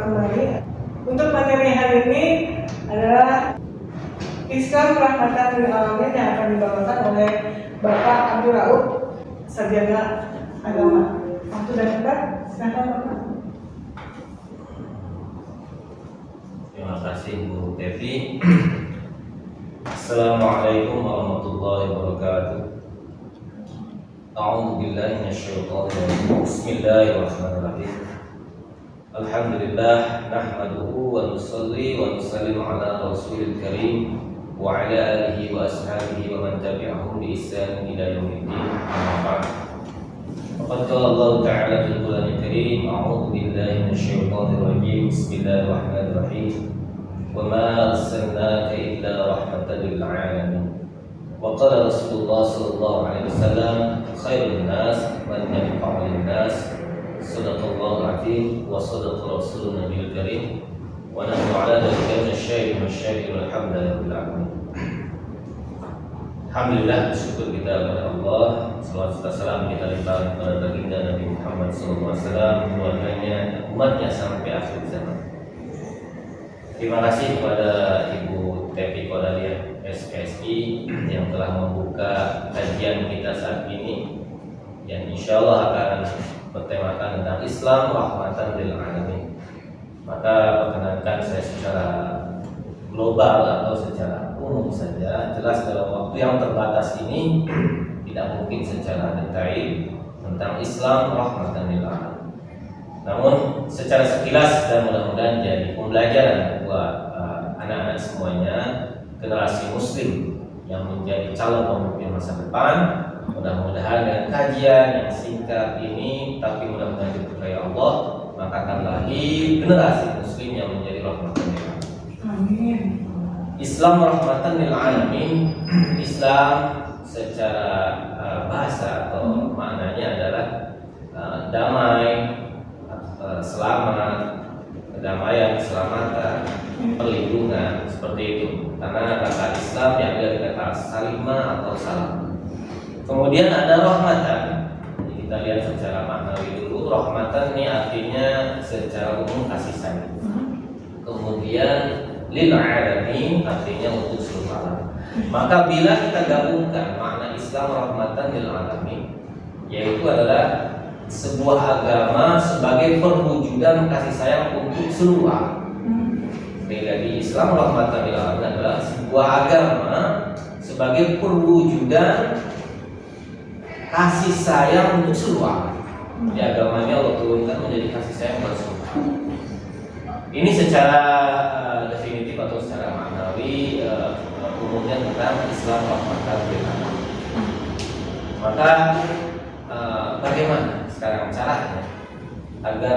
kembali. Untuk materi hari ini adalah Islam Rahmatan lil Alamin yang akan dibawakan oleh Bapak Abdul Rauf, Sarjana Agama. Waktu dan tempat, silakan Bapak. Terima kasih Bu Devi. Assalamualaikum warahmatullahi wabarakatuh. A'udzu billahi minasyaitonir rajim. Bismillahirrahmanirrahim. Alhamdulillah nahmaduhu wa nusalli wa nusallimu ala rasulil karim wa ala alihi wa ashabihi wa man tabi'ahum bi ihsan ila yaumiddin. Amma ba'd. Faqad qala Allah ta'ala fil Qur'anil Karim, a'udzu billahi minasyaitonir rajim. Bismillahirrahmanirrahim. Wa ma arsalnaka illa rahmatan lil 'alamin. Wa qala Rasulullah sallallahu alaihi wasallam, khairun nas man yanfa'u lin nas. Sadaqallahu al-'azim wa sadaqa rasulun nabiyil karim wa nahnu ala dzalika minasyahidin wasyahidin walhamdulillahi rabbil alamin. Alhamdulillah, bersyukur kita kepada Allah. Salawat serta salam kita limpahkan kepada baginda Nabi Muhammad sallallahu alaihi wasallam, keluarganya, umatnya sampai akhir zaman. Terima kasih kepada Ibu Tepi Kodaliah SPSI yang telah membuka kajian kita saat ini, yang insya Allah akan bertemakan tentang Islam Rahmatan lil Alamin. Maka perkenankan saya secara global atau secara umum saja. Jelas dalam waktu yang terbatas ini tidak mungkin secara detail tentang Islam Rahmatan lil Alamin. Namun secara sekilas dan mudah-mudahan jadi pembelajaran buat anak-anak semuanya, generasi Muslim yang menjadi calon pemimpin masa depan. Mudah-mudahan dengan kajian yang singkat ini, tapi mudah-mudahan diberkahi Allah, maka akan lahir generasi Muslim yang menjadi rahmatan lil alamin. Amin. Islam Rahmatan lil Alamin. Islam secara bahasa atau maknanya adalah damai, selamat, kedamaian, keselamatan, perlindungan, seperti itu. Karena kata Islam yang dari kata salimah atau salam. Kemudian ada rahmatan. Jadi kita lihat secara maknawi dulu. Rahmatan ini artinya secara umum kasih sayang. Kemudian lil alamin artinya untuk seluruh alam. Maka bila kita gabungkan makna Islam Rahmatan lil alamin, yaitu adalah sebuah agama sebagai perwujudan kasih sayang untuk seluruh alam. Jadi Islam Rahmatan lil alamin adalah sebuah agama sebagai perwujudan kasih sayang untuk seluruh alam. Jadi agamanya Allah turunkan menjadi kasih sayang kepada seluruh alam. Ini secara definitif atau secara maknawi umumnya tentang Islam Rahmatan lil alamin. Maka bagaimana sekarang caranya agar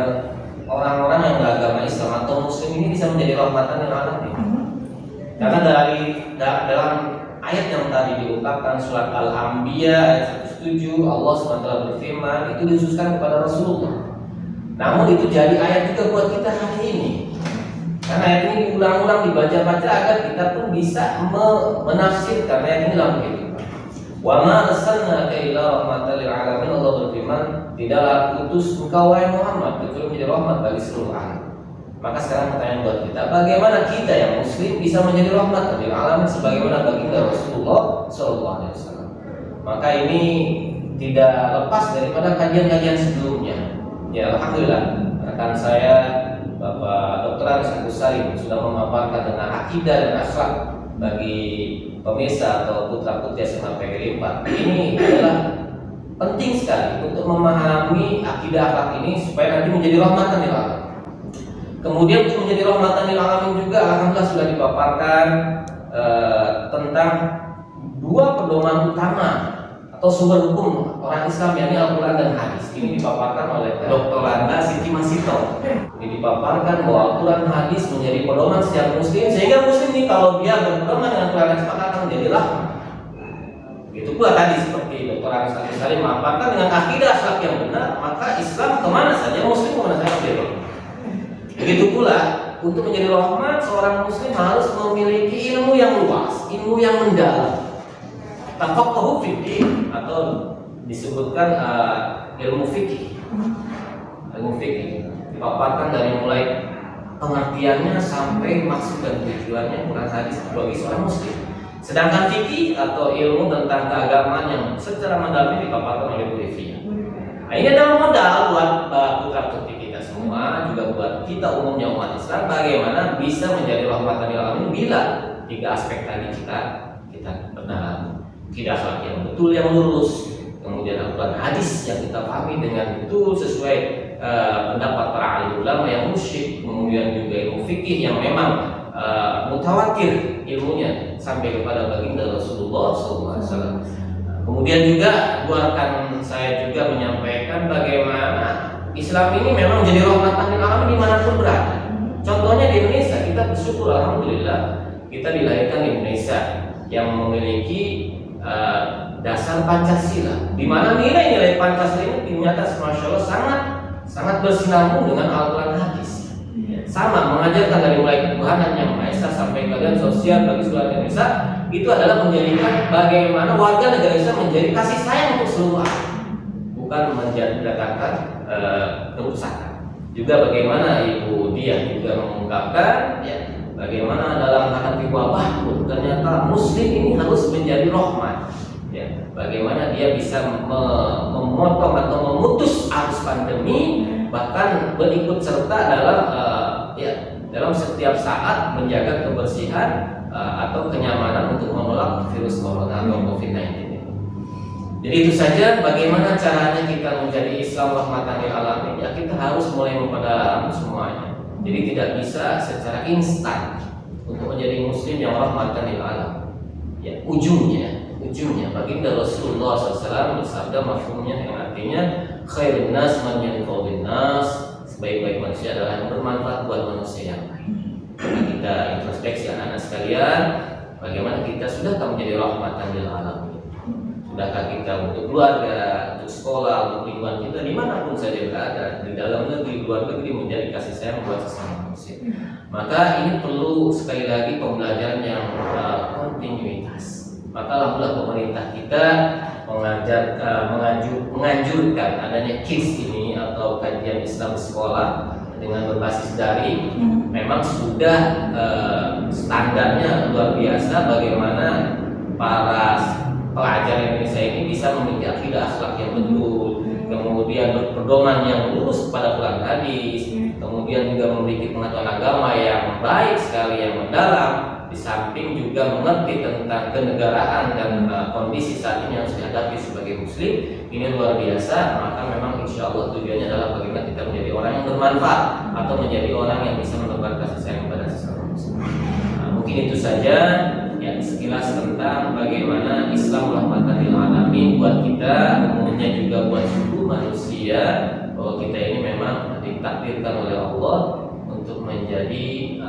orang-orang yang beragama Islam atau Muslim ini bisa menjadi rahmatan lil alamin? Karena dalam ayat yang tadi diungkapkan surat Al-Anbiya ayat 107, Allah SWT berfirman, itu dikhususkan kepada Rasulullah. Namun itu jadi ayat juga buat kita hari ini. Karena ayat ini diulang-ulang dibaca-baca agar kita pun bisa menafsirkan ayat ini dalam kehidupan. Wa ma arsalnaka illa rahmatan lil alamin. Allah berfirman, tidaklah utus engkau wahai Muhammad kecuali menjadi rahmat bagi seluruh alam. Maka sekarang pertanyaan buat kita, bagaimana kita yang Muslim bisa menjadi rahmat lil alamin sebagaimana baginda Rasulullah sallallahu alaihi wasallam? Maka ini tidak lepas daripada kajian-kajian sebelumnya. Ya alhamdulillah, rekan saya Bapak Dr. Aris Agus Salim sudah memaparkan tentang akidah dan akhlak bagi pemirsa atau putra-putri SMA PGRI 4. Ini adalah penting sekali untuk memahami akidah akhlak ini supaya nanti menjadi rahmatan lil alamin. Kemudian untuk menjadi rahmatan lil alamin juga alhamdulillah sudah dipaparkan tentang dua pedoman utama atau sumber hukum orang Islam, yakni Al-Quran dan Hadis. Ini dipaparkan oleh Dr. Landa Siti Masito. Ini dipaparkan bahwa Al-Quran Hadis menjadi pedoman setiap Muslim, sehingga Muslim ini kalau dia berpedoman dengan Quran dan Hadis akan menjadi rahmat. Itu pula tadi seperti Dr. Aris Agus Salim memaparkan dengan akidah akhlak yang benar, maka Islam kemana saja, Muslim kemana saja bebas. Begitu pula untuk menjadi rahmat seorang Muslim harus memiliki ilmu yang luas, ilmu yang mendalam. Tafaqquhu fiddin atau disebutkan ilmu fikih. Ilmu fikih dipaparkan dari mulai pengertiannya sampai maksud dan tujuannya Quran hadis bagi seorang muslim. Sedangkan fikih atau ilmu tentang keagamaan yang secara mendalam dipaparkan oleh Bu Rifia. Nah, ini adalah modal buat putra-putri kita semua, juga buat kita umumnya umat Islam, bagaimana bisa menjadi rahmatan lil alamin bila tiga aspek tadi kita benar, tidak akhlak yang betul yang lurus, kemudian Al-Quran hadis yang kita pahami dengan betul sesuai pendapat para alim ulama yang musyrik, kemudian juga ilmu fikih yang memang mutawatir ilmunya sampai kepada baginda Rasulullah SAW. Kemudian juga buatkan saya juga menyampaikan bagaimana Islam ini memang menjadi rahmatan lil alamin dimanapun berada. Contohnya di Indonesia, kita bersyukur alhamdulillah kita dilahirkan di Indonesia yang memiliki dasar Pancasila, di mana nilai-nilai Pancasila ini ternyata masya Allah sangat bersinambung dengan Al-Quran hadis. Sama mengajarkan dari mulai ketuhanan yang Maha Esa sampai keadaan sosial bagi seluruh Indonesia, itu adalah menjadikan bagaimana warga negara Indonesia menjadi kasih sayang untuk seluruh orang, bukan mendatangkan kerusakan. Juga bagaimana Ibu Diah juga mengungkapkan ya, bagaimana dalam menghadapi wabah pun ternyata Muslim ini harus menjadi rahmat. Ya, bagaimana dia bisa memotong atau memutus arus pandemi, bahkan berikut serta dalam dalam setiap saat menjaga kebersihan atau kenyamanan untuk menolak virus corona atau COVID-19 ini. Jadi itu saja bagaimana caranya kita menjadi Islam rahmatan lil alamin. Ya, kita harus mulai memperdalam semuanya. Jadi tidak bisa secara instan untuk menjadi Muslim yang rahmatan lil alamin. Ya, ujungnya baginda Rasulullah SAW bersabda mafhumnya yang artinya khairun nas man yanfa'un nas, sebaik-baik manusia adalah yang bermanfaat buat manusia yang lain. Karena kita introspeksi anak-anak sekalian, bagaimana kita sudahkah menjadi rahmatan lil alamin? Sudahkah kita untuk keluarga, untuk sekolah, untuk lingkungan kita dimanapun saja berada, di dalam negeri, luar negeri, menjadi kasih sayang buat sesama manusia? Maka ini perlu sekali lagi pembelajaran yang kontinuitas. Maka alhamdulillah pemerintah kita menganjurkan adanya KIS ini atau kajian Islam sekolah dengan berbasis daring. Memang sudah standarnya luar biasa bagaimana para pelajar Indonesia ini bisa memiliki akidah akhlak yang betul, kemudian berpedoman yang lurus kepada Quran hadis, kemudian juga memiliki pengetahuan agama yang baik sekali, yang mendalam, di samping juga mengerti tentang kenegaraan dan kondisi saat ini yang harus dihadapi sebagai Muslim. Ini luar biasa. Maka memang insya Allah tujuannya adalah bagaimana kita menjadi orang yang bermanfaat atau menjadi orang yang bisa menebar kasih sayang kepada sesama Muslim. Mungkin itu saja ya sekilas tentang bagaimana Islam rahmatan lil alamin buat kita, umumnya juga buat seluruh manusia, bahwa kita ini memang ditakdirkan oleh Allah untuk menjadi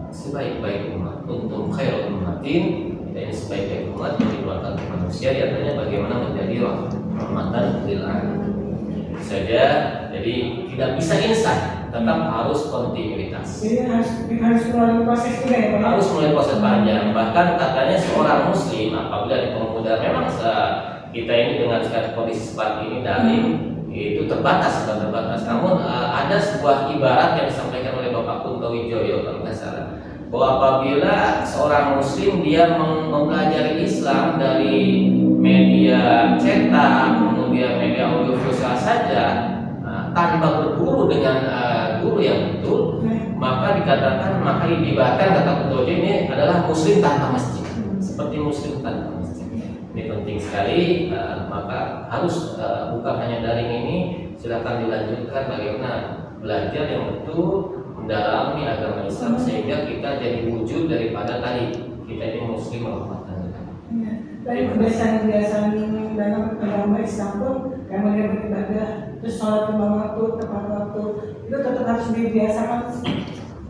sebaik-baik umat, untuk khairul ummatin. Kita ini sebaik-baik umat yang dikeluarkan ke manusia, diantaranya bagaimana menjadi rahmatan lil alamin. Saja, jadi tidak bisa instan, tetap harus kontinuitas. Jadi harus melalui proses juga ya Pak? Harus melalui proses panjang. Bahkan katanya seorang Muslim apabila di pemuda memang kita ini dengan kondisi seperti ini daring itu terbatas. Namun ada sebuah ibarat yang disampaikan oleh Bapak Kunto Wijoyo kalau nggak salah, bahwa apabila seorang Muslim dia mempelajari Islam dari media cetak, kemudian media audiovisual saja, tanpa berguru dengan guru yang betul, maka dikatakan, maka diibaratkan kata Kunto ini adalah Muslim tanpa masjid, seperti Muslim tanpa masjid. Ini penting sekali, maka harus bukan hanya daring ini, silakan dilanjutkan bagaimana belajar yang betul, mendalami agama Islam sehingga kita jadi wujud daripada tadi kita ini Muslim rahmatan. Dari kebiasaan-kebiasaan dalam agama Islam pun yang mereka beribadah, terus sholat lima waktu, tepat waktu, itu tetap harus dibiasakan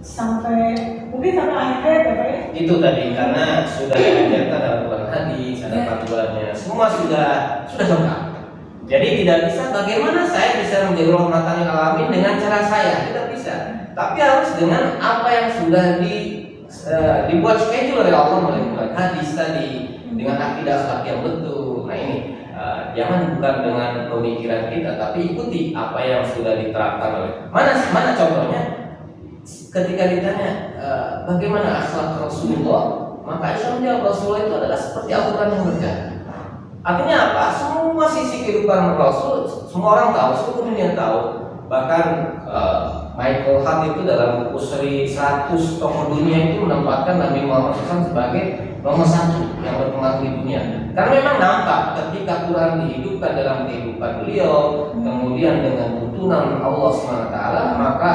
sampai mungkin sampai akhir hayat ya Pak ya? Itu tadi karena sudah diajarkan dalam Quran hadis, ada panduannya, semua sudah lengkap. Jadi tidak bisa bagaimana saya bisa menjadi rahmatan lil alamin dengan cara saya, tidak bisa. Tapi harus dengan apa yang sudah dibuat schedule oleh Allah melalui Quran hadis tadi, dengan akidah akhlak yang betul. Nah ini jangan bukan dengan pemikiran kita, tapi ikuti apa yang sudah diterapkan oleh mana contohnya. ketika ditanya bagaimana akhlak Rasulullah, maka Islam menjawab Rasulullah itu adalah seperti Al-Quran yang berjalan. Artinya apa? Semua sisi kehidupan Rasul, semua orang tahu, seluruh dunia tahu. Bahkan Michael Hart itu dalam buku seri 100 tokoh dunia itu menempatkan Nabi Muhammad SAW sebagai nomor 1 yang berpengaruh di dunia. Karena memang nampak ketika Quran dihidupkan dalam kehidupan beliau, kemudian dengan tuntunan Allah SWT, maka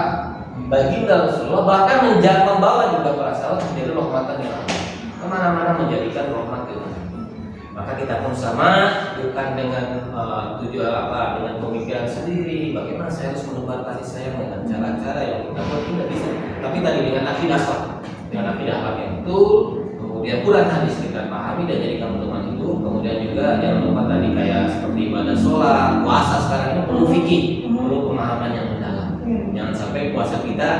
baginda Rasulullah bahkan membawa juga para sahabat menjadi rahmatan lil alamin. Kemana-mana menjadikan rahmat lil alamin. Maka kita pun sama, bukan dengan dengan pemikiran sendiri. Bagaimana saya harus menebar kasih sayang dengan cara-cara yang kita buat tidak bisa. Tapi tadi dengan akidah sah, dengan akidah yang betul. Kemudian Quran hadis kita pahami dan jadikan pedoman hidup. Kemudian juga yang lupa tadi kayak seperti ibadah sholat, puasa sekarang ini perlu fikih, perlu pemahaman yang mendalam. Jangan sampai puasa kita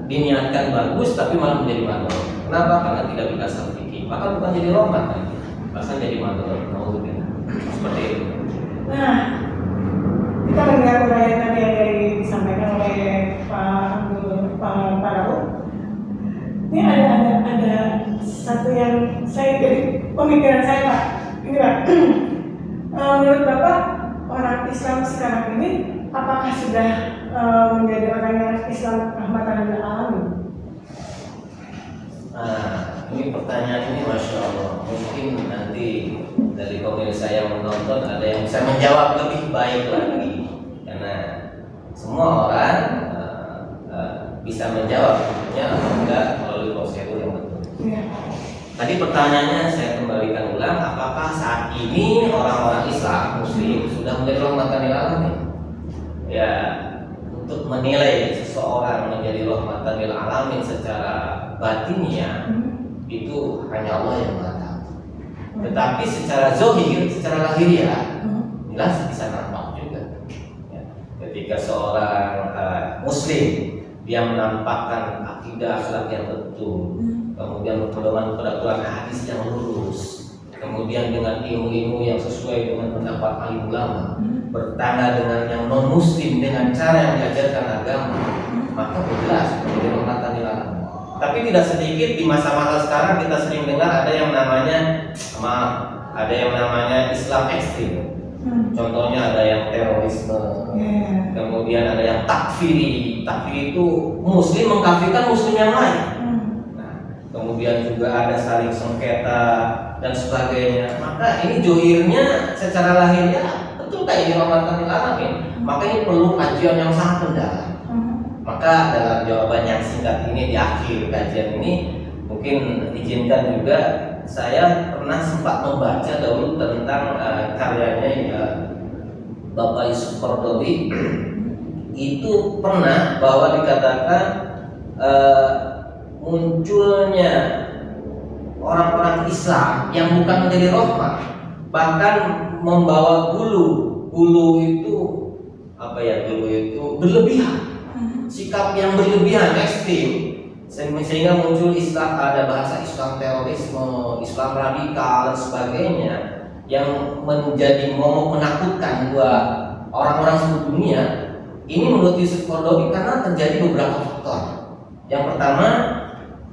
diniatkan bagus tapi malah menjadi mandor. Kenapa? Karena tidak berdasar fikih. Maka bukan jadi rahmat, bahkan jadi mandor. Seperti itu. Nah, kita mendengar uraian tadi yang disampaikan oleh Pak Raul. Ini ada satu yang saya jadi pemikiran saya, Pak. Ini Pak, menurut Bapak orang Islam sekarang ini apakah sudah menjadi orang yang Islam rahmatan lil alamin? Nah, ini pertanyaan ini Masya Allah. Mungkin nanti dari pemirsa yang menonton ada yang bisa menjawab lebih baik lagi, karena semua orang bisa menjawab tentunya apabila melalui prosedur yang betul. Ya. Tadi pertanyaannya saya kembalikan ulang, apakah saat ini orang-orang Islam Muslim sudah menjadi rahmatan lil alamin? Ya, untuk menilai seseorang menjadi rahmatan lil alamin secara batinnya itu hanya Allah yang Maha tahu. Tetapi secara zahir, secara lahiriah jelas bisa nampak juga. Ya. Ketika seorang Muslim dia menampakkan akidah akhlak yang betul, kemudian berpedoman pada Quran hadis yang lurus, kemudian dengan ilmu-ilmu yang sesuai dengan pendapat alim ulama, bertanda dengan yang non muslim dengan cara yang diajarkan agama, maka jelas menjadi rahmatan lil alamin. Tapi tidak sedikit di masa-masa sekarang kita sering dengar ada yang namanya ada yang namanya Islam ekstrim. Contohnya ada yang terorisme, kemudian ada yang takfiri. Takfiri itu muslim mengkafirkan muslim yang lain. Nah, kemudian juga ada saling sengketa dan sebagainya. Maka ini johirnya secara lahirnya betul kayak ini rahmatan lil alamin. Maka ini perlu kajian yang sangat mendalam. Maka dalam jawaban yang singkat ini di akhir kajian ini mungkin izinkan juga saya pernah sempat membaca dahulu tentang karyanya Bapak Yusuf Qaradawi. Itu pernah bahwa dikatakan munculnya orang-orang Islam yang bukan menjadi rahmat, bahkan membawa gulu itu gulu itu berlebihan, sikap yang berlebihan, ekstrim, sehingga muncul Islam, ada bahasa Islam terorisme, Islam radikal dan sebagainya yang menjadi momok menakutkan buat orang-orang seluruh dunia. Ini menurut Yusuf Qaradawi karena terjadi beberapa faktor. Yang pertama,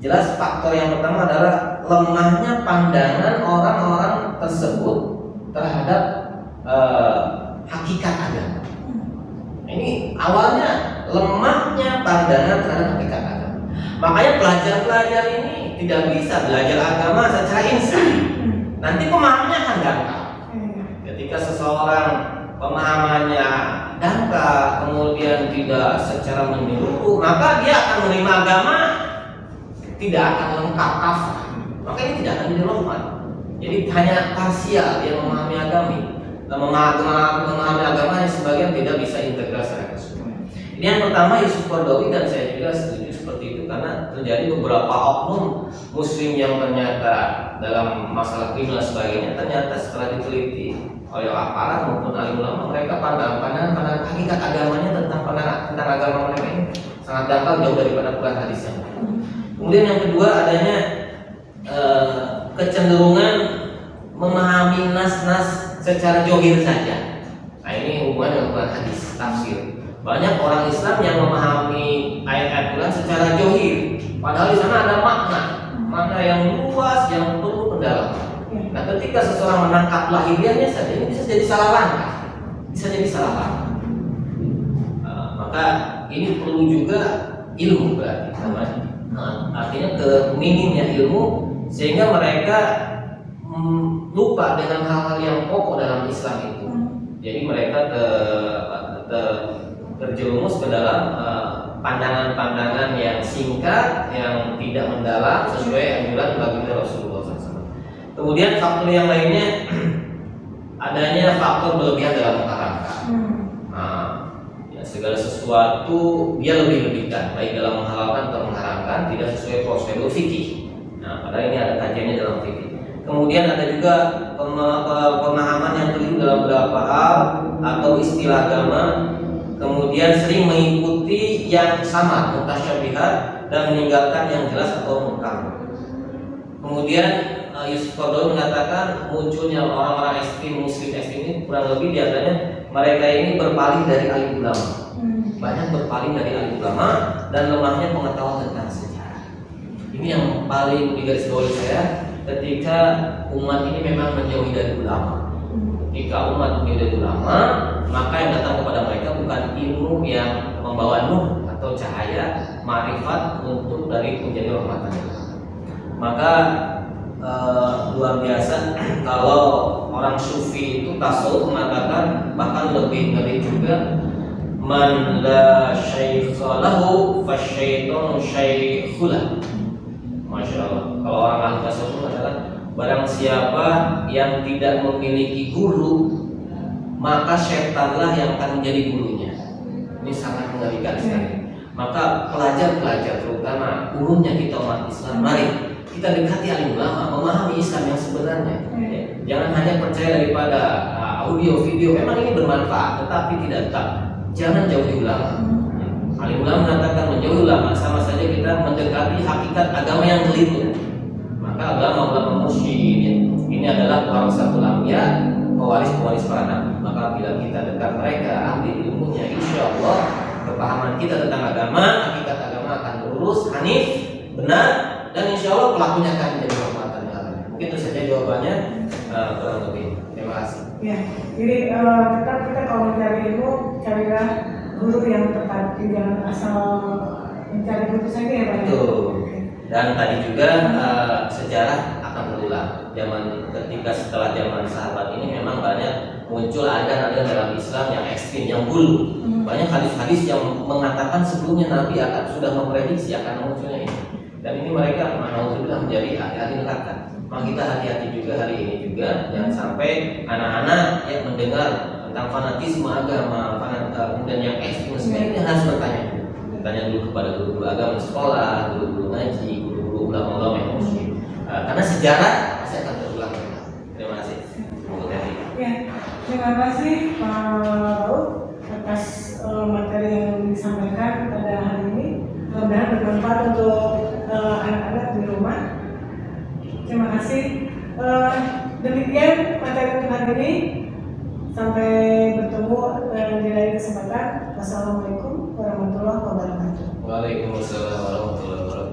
jelas faktor yang pertama adalah lemahnya pandangan orang-orang tersebut terhadap hakikat agama. Ini awalnya lemahnya pandangan terhadap hakikat agama. Makanya pelajar-pelajar ini tidak bisa belajar agama secara instan. Nanti pemahamannya akan dangkal. Ketika seseorang pemahamannya dangkal, kemudian tidak secara menyeluruh, maka dia akan menerima agama tidak akan lengkap kafah. Maka ini tidak akan jadi rahmat. Jadi hanya parsial dia memahami agama. Memahami agamanya sebagian tidak bisa integrasi secara keseluruhan. Ini yang pertama Yusuf Qaradawi, dan saya juga setuju seperti itu karena terjadi beberapa oknum muslim yang ternyata dalam masalah kriminal sebagainya ternyata setelah diteliti oleh aparat maupun alim ulama, mereka pandangan hakikat agamanya tentang agama mereka ini sangat dangkal, jauh daripada Quran hadisnya. Kemudian yang kedua adanya kecenderungan memahami nas-nas secara johir saja. Nah ini hubungan dengan Quran hadis tafsir. Banyak orang Islam yang memahami ayat-ayat Quran secara johir, padahal di sana ada makna yang luas yang perlu pendalaman. Nah, ketika seseorang menangkap lahiriahnya saja, ini bisa jadi salah langkah, maka ini perlu juga ilmu berarti, artinya minimnya ilmu sehingga mereka lupa dengan hal-hal yang pokok dalam Islam itu. Jadi mereka terjerumus ke dalam pandangan-pandangan yang singkat, yang tidak mendalam sesuai anjuran baginda Rasulullah SAW. Kemudian faktor yang lainnya adanya faktor berlebihan dalam mengharamkan. Segala sesuatu dia lebih-lebihkan, baik dalam menghalalkan atau mengharamkan, tidak sesuai prosedur fikih. Padahal ini ada kajiannya dalam fikih. Kemudian ada juga pemahaman yang keliru dalam beberapa hal atau istilah agama. Kemudian sering mengikuti yang sama, mutasyabihat, dan meninggalkan yang jelas atau muhkam. Kemudian Yusuf Qaradawi mengatakan munculnya orang-orang ekstrim, muslim ekstrim ini kurang lebih biasanya mereka ini berpaling dari alim ulama. Banyak berpaling dari alim ulama dan lemahnya pengetahuan tentang sejarah. Ini yang paling digarisbawahi saya ketika umat ini memang menjauhi dari ulama. Ketika umat menjauhi dari ulama, maka yang datang kepada mereka bukan ilmu yang membawa nur atau cahaya marifat untuk dari menjadi rahmatan. Maka luar biasa kalau orang sufi itu tasawuf mengatakan, bahkan lebih ngeri juga, man la syaikha lahu fasyaitanu syaikhulah. Masya Allah. Kalau orang ahli tasawuf mengatakan, barang siapa yang tidak memiliki guru, maka syaitanlah yang akan menjadi gurunya. Ini sangat mengerikan sekali. Maka pelajar-pelajar, terutama umumnya kita umat Islam, mari kita dekati alim ulama, memahami Islam yang sebenarnya. Jangan hanya percaya daripada audio, video. Memang ini bermanfaat, tetapi tidak tetap. Jangan jauhi ulama. Alim ulama mengatakan menjauhi ulama sama saja kita mendekati hakikat agama yang keliru. Maka ulama mursyid ini adalah warasatul anbiya, pewaris para nabi. Maka bila kita dekat mereka, ambil ilmunya, insya Allah kepahaman kita tentang agama, hakikat agama akan lurus, hanif, benar, dan insya Allah pelakunya akan menjadi rahmatan lil alamin. Mungkin itu saja jawabannya, kurang lebih. Terima kasih. Ya, jadi tetap kita kalau mencari ilmu, carilah guru yang tepat, jangan asal mencari guru saja ya Pak. Betul. Dan tadi juga sejarah akan berulang. Ketika setelah zaman sahabat ini memang banyak muncul aliran-aliran dalam Islam yang ekstrim, yang bulu. Banyak hadis-hadis yang mengatakan sebelumnya Nabi sudah memprediksi akan munculnya ini. Dan ini mereka sudah menjadi ahli neraka. Maka kita hati-hati juga hari ini juga, jangan sampai anak-anak yang mendengar tentang fanatisme agama, kemudian yang ekstremisme ini harus bertanya dulu kepada guru-guru agama di sekolah, guru-guru ngaji, guru-guru ulama-ulama yang muslim. Karena sejarah pasti akan terulang. Terima kasih. Ya, terima kasih Pak Rauf atas materi yang disampaikan pada hari ini. Mudah-mudahan bermanfaat untuk anak-anak di rumah. Terima kasih. Demikian materi untuk hari ini. Sampai bertemu di lain kesempatan. Wassalamualaikum warahmatullahi wabarakatuh. Waalaikumsalam warahmatullahi wabarakatuh.